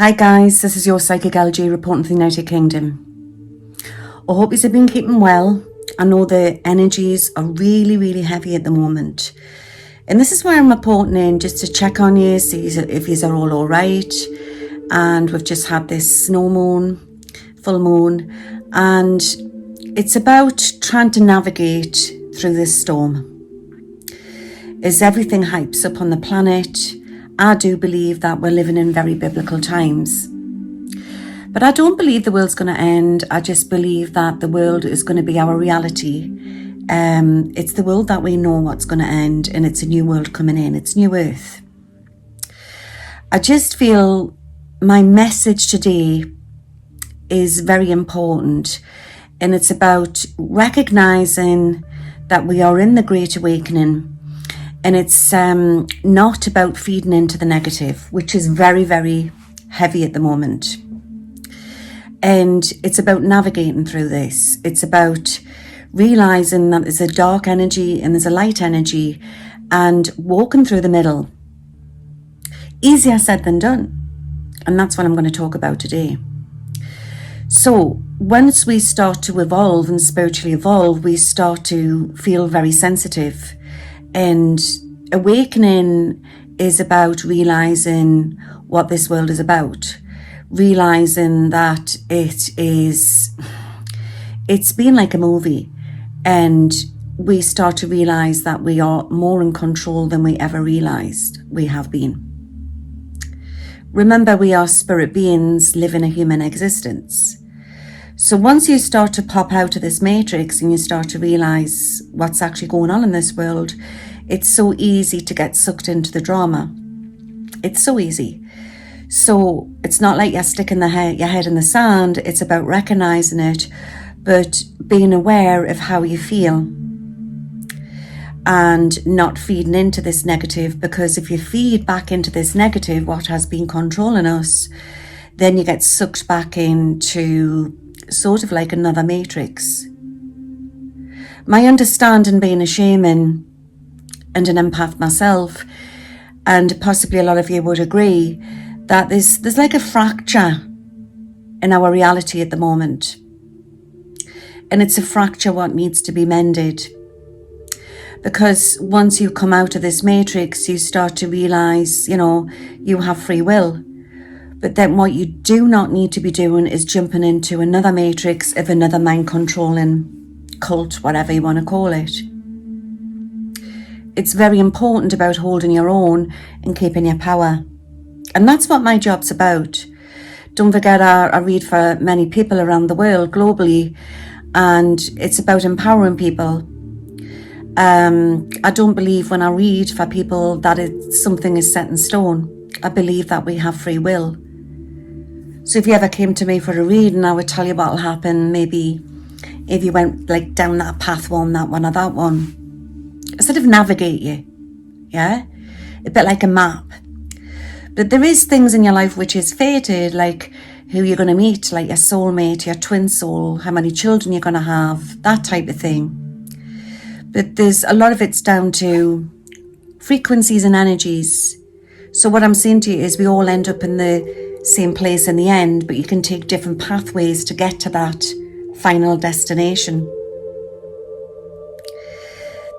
Hi guys, this is your Psychic LG reporting from the United Kingdom. I hope you've been keeping well. I know the energies are really heavy at the moment. And this is why I'm reporting in, just to check on you, see if you are all alright. And we've just had this snow moon, full moon. And it's about trying to navigate through this storm. As everything hypes up on the planet, I do believe that we're living in very biblical times. But I don't believe the world's going to end. I just believe that the world is going to be our reality. It's the world that we know what's going to end, and it's a new world coming in. It's New Earth. I just feel my message today is very important, and it's about recognizing that we are in the Great Awakening. And it's not about feeding into the negative, which is very heavy at the moment. And it's about navigating through this. It's about realizing that there's a dark energy and there's a light energy, and walking through the middle. Easier said than done. And that's what I'm going to talk about today. So once we start to evolve and spiritually evolve, we start to feel very sensitive. And awakening is about realizing what this world is about, realizing that it's been like a movie, and we start to realize that we are more in control than we ever realized we have been. Remember, we are spirit beings living a human existence. So once you start to pop out of this matrix and you start to realize what's actually going on in this world, it's so easy to get sucked into the drama. It's so easy. So it's not like you're sticking your head in the sand. It's about recognizing it, but being aware of how you feel and not feeding into this negative, because if you feed back into this negative, what has been controlling us, then you get sucked back into sort of like another matrix. My understanding, being a shaman and an empath myself, and possibly a lot of you would agree, that there's like a fracture in our reality at the moment. And it's a fracture what needs to be mended. Because once you come out of this matrix, you start to realize, you have free will. But then what you do not need to be doing is jumping into another matrix of another mind-controlling cult, whatever you want to call it. It's very important about holding your own and keeping your power. And that's what my job's about. Don't forget, I read for many people around the world, globally, and it's about empowering people. I don't believe when I read for people that something is set in stone. I believe that we have free will. So if you ever came to me for a reading, I would tell you what will happen, maybe if you went like down that path one, that one, or that one. I sort of navigate you, yeah? A bit like a map. But there is things in your life which is fated, like who you're going to meet, like your soulmate, your twin soul, how many children you're going to have, that type of thing. But there's a lot of it's down to frequencies and energies. So what I'm saying to you is we all end up in the same place in the end, but you can take different pathways to get to that final destination.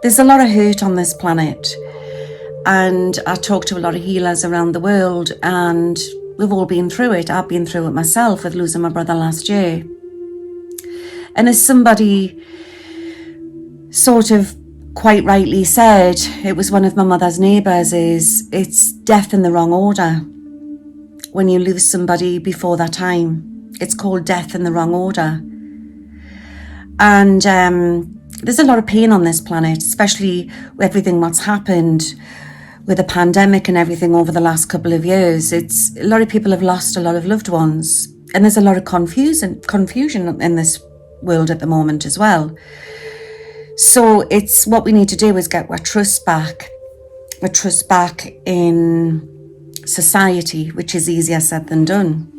There's a lot of hurt on this planet, and I talk to a lot of healers around the world, and we've all been through it. I've been through it myself with losing my brother last year. And as somebody sort of quite rightly said, it was one of my mother's neighbours, it's death in the wrong order. When you lose somebody before that time, it's called death in the wrong order. And there's a lot of pain on this planet, especially with everything what's happened with the pandemic and everything over the last couple of years. It's a lot of people have lost a lot of loved ones, and there's a lot of confusion in this world at the moment as well. So it's what we need to do is get our trust back. Our trust back in society, which is easier said than done.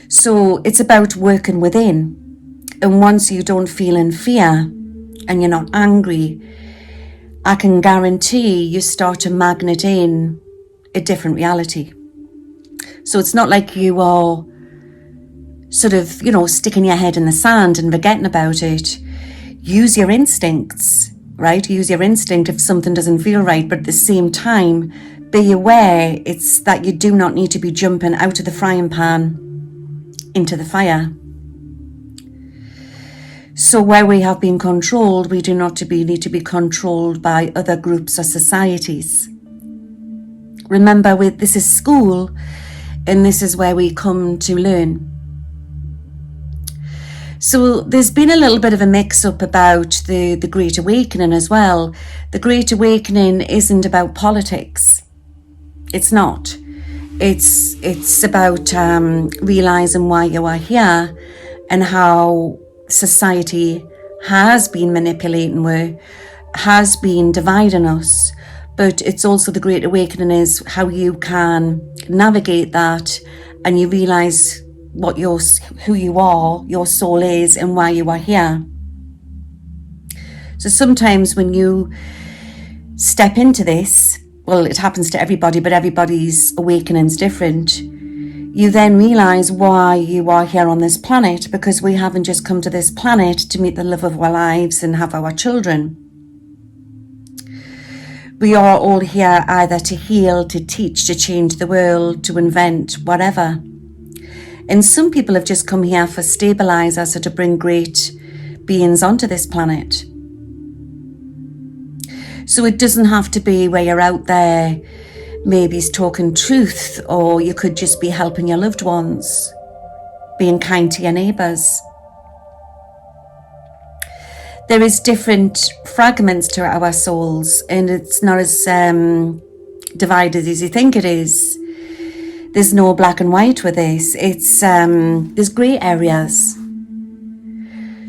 So it's about working within. And once you don't feel in fear and you're not angry, I can guarantee you start to magnet in a different reality. So it's not like you are sort of, sticking your head in the sand and forgetting about it. Use your instincts, right? Use your instinct if something doesn't feel right, but at the same time, be aware it's that you do not need to be jumping out of the frying pan into the fire. So where we have been controlled, we do not need to be controlled by other groups or societies. Remember, this is school, and this is where we come to learn. So there's been a little bit of a mix-up about the Great Awakening as well. The Great Awakening isn't about politics. It's not. It's about realising why you are here and how society has been manipulating us, has been dividing us. But it's also the Great Awakening is how you can navigate that and you realise who you are, your soul is, and why you are here. So sometimes when you step into this, well, it happens to everybody, but everybody's awakening's different. You then realise why you are here on this planet, because we haven't just come to this planet to meet the love of our lives and have our children. We are all here either to heal, to teach, to change the world, to invent, whatever. And some people have just come here for stabilizers or to bring great beings onto this planet. So it doesn't have to be where you're out there maybe talking truth, or you could just be helping your loved ones, being kind to your neighbours. There is different fragments to our souls, and it's not as divided as you think it is. There's no black and white with this. It's there's grey areas.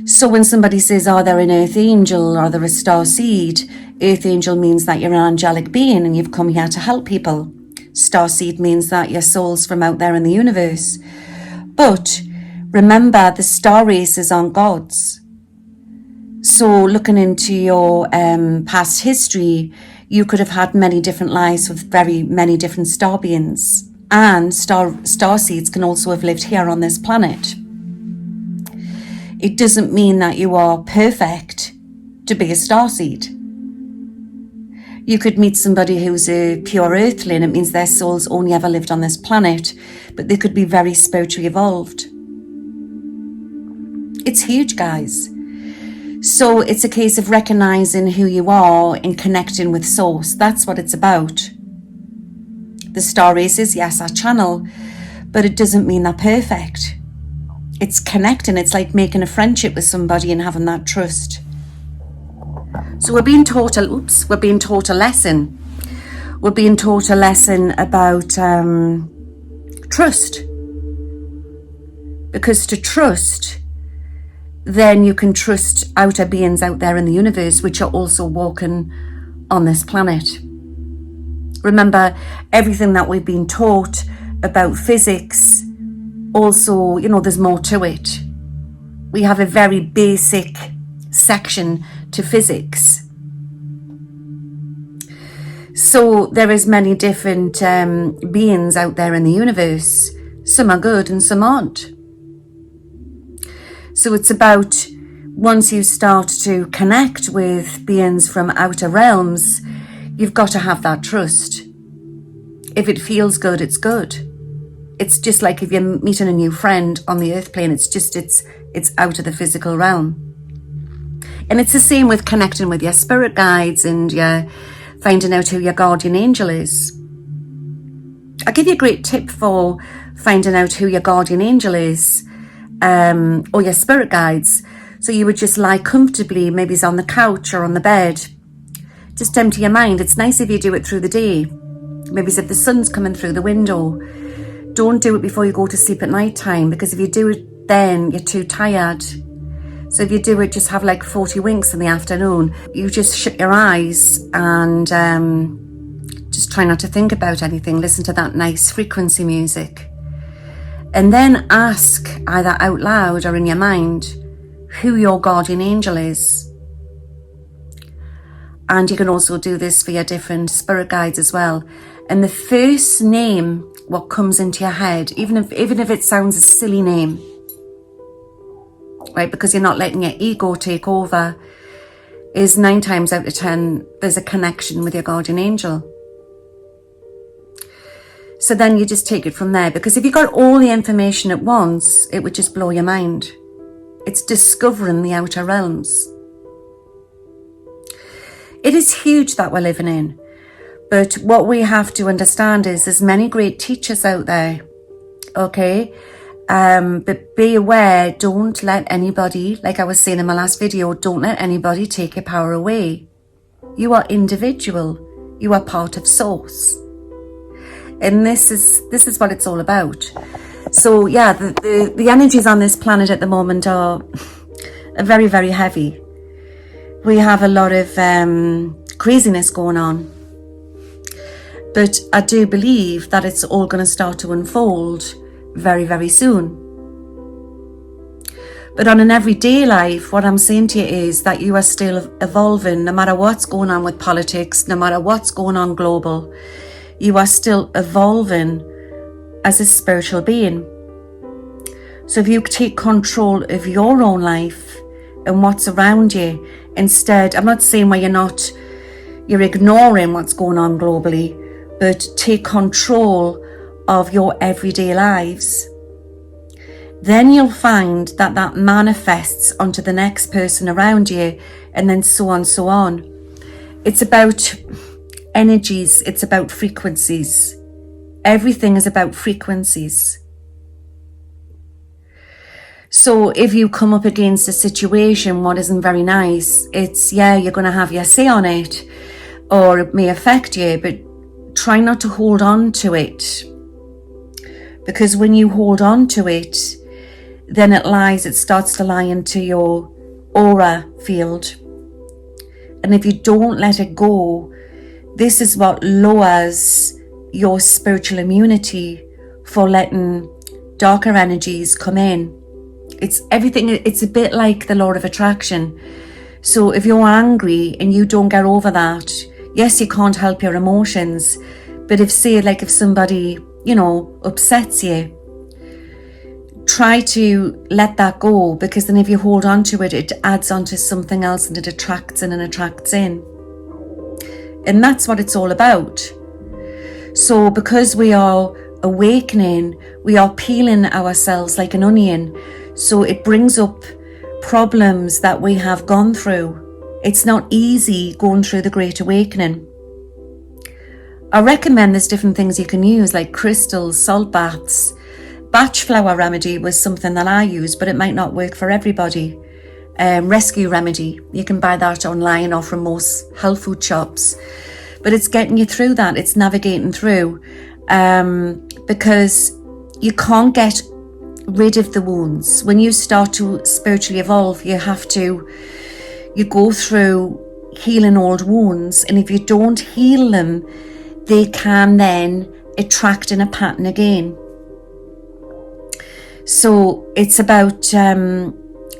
So when somebody says, oh, they're an earth angel or they're a star seed, earth angel means that you're an angelic being and you've come here to help people. Star seed means that your soul's from out there in the universe. But remember, the star races aren't gods. So looking into your past history, you could have had many different lives with very many different star beings. And star seeds can also have lived here on this planet. It doesn't mean that you are perfect to be a star seed. You could meet somebody who's a pure earthling. It means their soul's only ever lived on this planet, but they could be very spiritually evolved. It's huge, guys. So it's a case of recognizing who you are and connecting with source. That's what it's about. The star races, yes, our channel, but it doesn't mean they're perfect. It's connecting. It's like making a friendship with somebody and having that trust. So we're being taught a lesson. We're being taught a lesson about trust. Because to trust, then you can trust outer beings out there in the universe, which are also walking on this planet. Remember, everything that we've been taught about physics, also, there's more to it. We have a very basic section to physics. So there is many different beings out there in the universe. Some are good and some aren't. So it's about, once you start to connect with beings from outer realms, you've got to have that trust. If it feels good, it's good. It's just like if you're meeting a new friend on the earth plane, it's out of the physical realm. And it's the same with connecting with your spirit guides and your finding out who your guardian angel is. I'll give you a great tip for finding out who your guardian angel is, or your spirit guides. So you would just lie comfortably, maybe it's on the couch or on the bed. Just empty your mind. It's nice if you do it through the day. Maybe if the sun's coming through the window. Don't do it before you go to sleep at night time, because if you do it then, you're too tired. So if you do it, just have like 40 winks in the afternoon. You just shut your eyes and just try not to think about anything. Listen to that nice frequency music. And then ask, either out loud or in your mind, who your guardian angel is. And you can also do this for your different spirit guides as well. And the first name what comes into your head, even if it sounds a silly name, right? Because you're not letting your ego take over, is 9 times out of 10, there's a connection with your guardian angel. So then you just take it from there, because if you got all the information at once, it would just blow your mind. It's discovering the outer realms. It is huge that we're living in. But what we have to understand is there's many great teachers out there, okay? But be aware, don't let anybody, like I was saying in my last video, don't let anybody take your power away. You are individual. You are part of Source. And this is what it's all about. So yeah, the energies on this planet at the moment are very, very heavy. We have a lot of craziness going on. But I do believe that it's all going to start to unfold very, very soon. But on an everyday life, what I'm saying to you is that you are still evolving, no matter what's going on with politics, no matter what's going on global. You are still evolving as a spiritual being. So if you take control of your own life and what's around you, instead, I'm not saying you're ignoring what's going on globally, but take control of your everyday lives, then you'll find that manifests onto the next person around you, and then so on, so on. It's about energies, it's about frequencies. Everything is about frequencies. So if you come up against a situation what isn't very nice, you're going to have your say on it, or it may affect you, but try not to hold on to it. Because when you hold on to it, then it starts to lie into your aura field. And if you don't let it go, this is what lowers your spiritual immunity for letting darker energies come in. It's a bit like the law of attraction. So if you're angry and you don't get over that, yes, you can't help your emotions, but if somebody, upsets you, try to let that go, because then if you hold on to it, it adds on to something else and it attracts in and attracts in. And that's what it's all about. So because we are awakening, we are peeling ourselves like an onion. So it brings up problems that we have gone through. It's not easy going through the Great Awakening. I recommend there's different things you can use, like crystals, salt baths. Batch flower remedy was something that I use, but it might not work for everybody. Rescue remedy, you can buy that online or from most health food shops. But it's getting you through that, it's navigating through. Because you can't get rid of the wounds. When you start to spiritually evolve, you go through healing old wounds, and if you don't heal them, they can then attract in a pattern again. So it's about,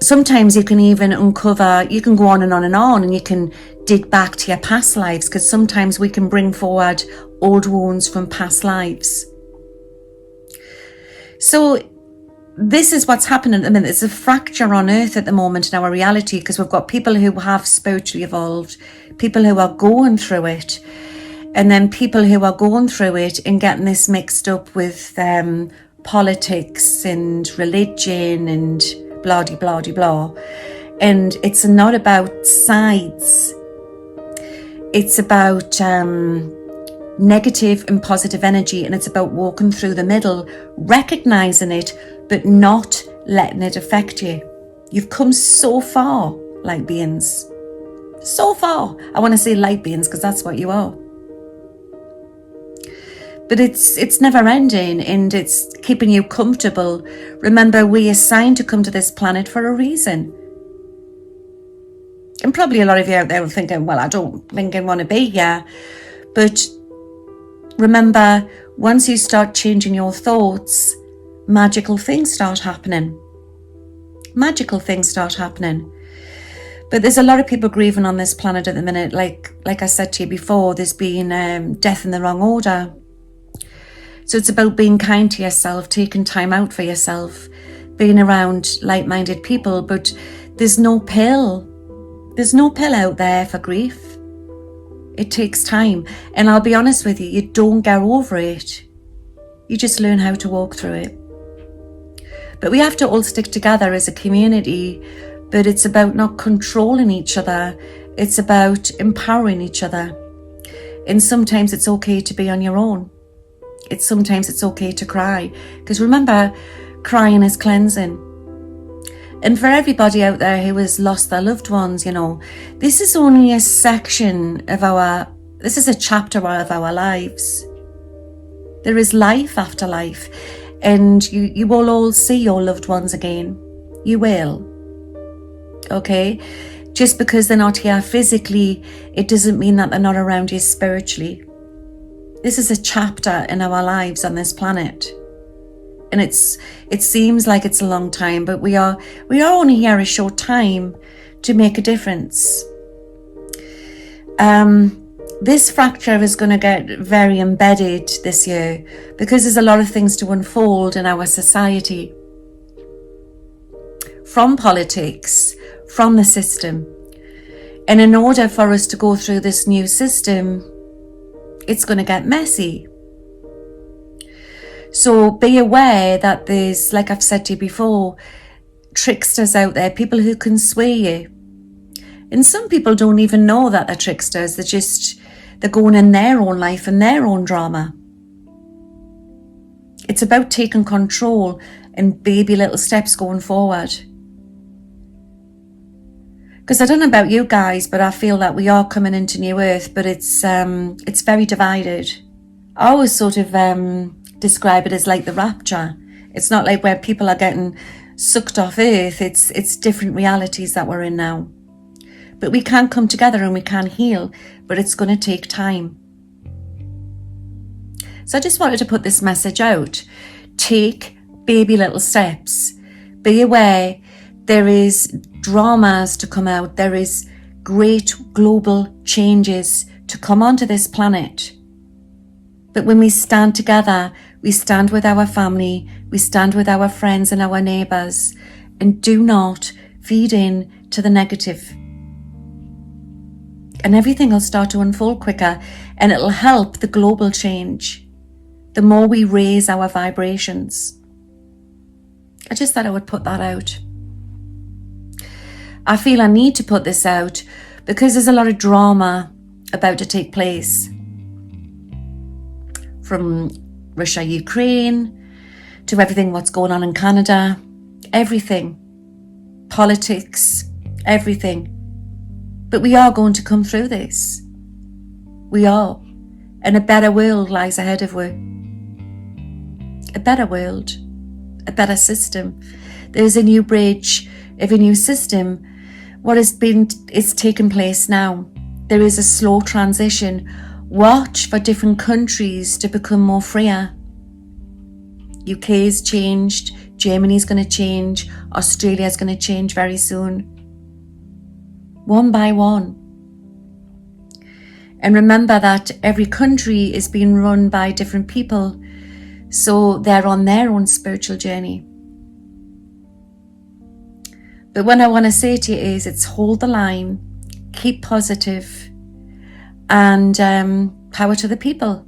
sometimes you can even uncover, you can go on and on and on, and you can dig back to your past lives, because sometimes we can bring forward old wounds from past lives. So this is what's happening at the minute. There's a fracture on earth at the moment in our reality, because we've got people who have spiritually evolved, people who are going through it, and then people who are going through it and getting this mixed up with politics and religion and blah de blah de blah. And it's not about sides. It's about negative and positive energy, and it's about walking through the middle, recognizing it, but not letting it affect you. You've come so far, light beings. So far. I want to say light beings because that's what you are. But it's never ending, and it's keeping you comfortable. Remember, we are assigned to come to this planet for a reason. And probably a lot of you out there are thinking, well, I don't think I want to be here. But remember, once you start changing your thoughts, magical things start happening. Magical things start happening. But there's a lot of people grieving on this planet at the minute. Like I said to you before, there's been death in the wrong order. So it's about being kind to yourself, taking time out for yourself, being around like-minded people. But there's no pill. There's no pill out there for grief. It takes time. And I'll be honest with you, you don't get over it. You just learn how to walk through it. But we have to all stick together as a community. But it's about not controlling each other. It's about empowering each other. And sometimes it's okay to be on your own. Sometimes it's okay to cry. Because remember, crying is cleansing. And for everybody out there who has lost their loved ones, you know, this is only a section of this is a chapter of our lives. There is life after life. And you will all see your loved ones again. You will. Okay? Just because they're not here physically, it doesn't mean that they're not around you spiritually. This is a chapter in our lives on this planet. And it seems like it's a long time, but we are only here a short time to make a difference. This fracture is going to get very embedded this year because there's a lot of things to unfold in our society. From politics, from the system. And in order for us to go through this new system, it's going to get messy. So be aware that there's, like I've said to you before, tricksters out there, people who can sway you. And some people don't even know that they're tricksters. They're going in their own life and their own drama. It's about taking control and baby little steps going forward. Because I don't know about you guys, but I feel that we are coming into New Earth, but it's very divided. I always sort of describe it as like the rapture. It's not like where people are getting sucked off Earth. It's different realities that we're in now. But we can come together and we can heal, but it's going to take time. So I just wanted to put this message out. Take baby little steps. Be aware there is dramas to come out. There is great global changes to come onto this planet. But when we stand together, we stand with our family, we stand with our friends and our neighbours, and do not feed in to the negative. And everything will start to unfold quicker, and it'll help the global change. The more we raise our vibrations. I just thought I would put that out. I feel I need to put this out because there's a lot of drama about to take place. From Russia, Ukraine, to everything what's going on in Canada, everything. Politics, everything. But we are going to come through this. We are. And a better world lies ahead of us. A better world. A better system. There's a new bridge of a new system. What is taking place now. There is a slow transition. Watch for different countries to become more freer. UK's changed. Germany's going to change. Australia's going to change very soon. One by one. And remember that every country is being run by different people. So they're on their own spiritual journey. But what I want to say to you is it's hold the line, keep positive, and power to the people.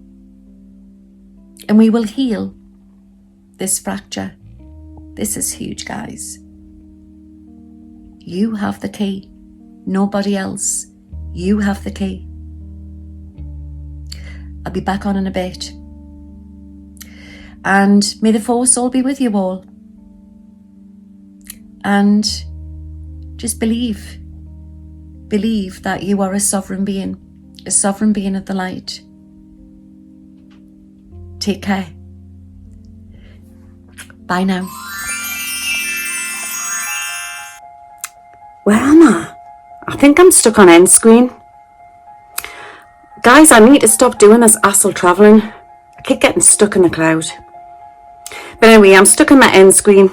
And we will heal this fracture. This is huge, guys. You have the key. Nobody else. You have the key. I'll be back on in a bit. And may the force all be with you all. And just believe. Believe that you are a sovereign being of the light. Take care. Bye now. Where am I? I think I'm stuck on end screen. Guys, I need to stop doing this astral travelling. I keep getting stuck in the cloud. But anyway, I'm stuck on my end screen.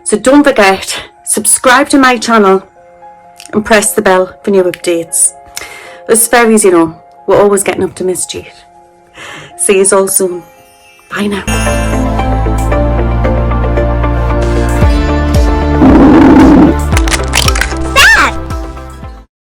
So don't forget, subscribe to my channel and press the bell for new updates. Us fairies, you know, we're always getting up to mischief. See you all soon. Bye now.